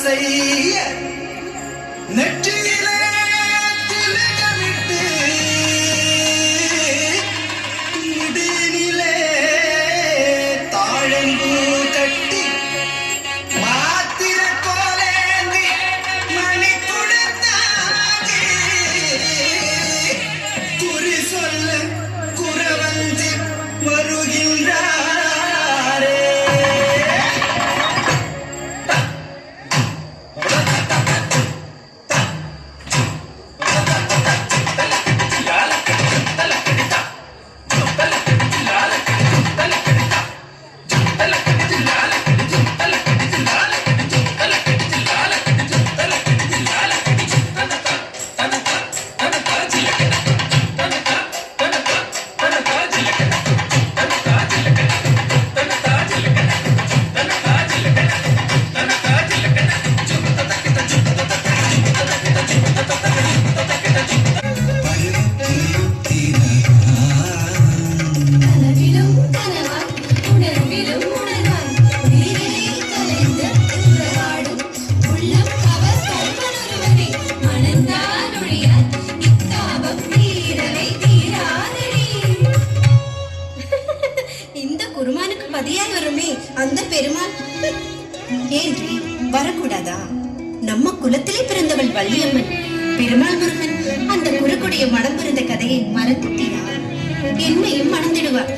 செய்ய நெற்றியிலே திலகமிட்டு முடினிலே தாழம்பூ கட்டி மாத்திர கோலேந்தி மணி கொடுத்தாகி குறி சொல்ல குறவஞ்சி வருகின்றாரே. குருமானுக்கு பதியாய் வருமே அந்த பெருமாள் ஏன்றி வரக்கூடாதா? நம்ம குலத்திலே பிறந்தவள் வள்ளியம்மன், பெருமாள் முருகன் அந்த குருக்குடைய மனம் பிறந்த கதையை மறந்துட்டீரா? என்னையும் மணந்திடுவார்.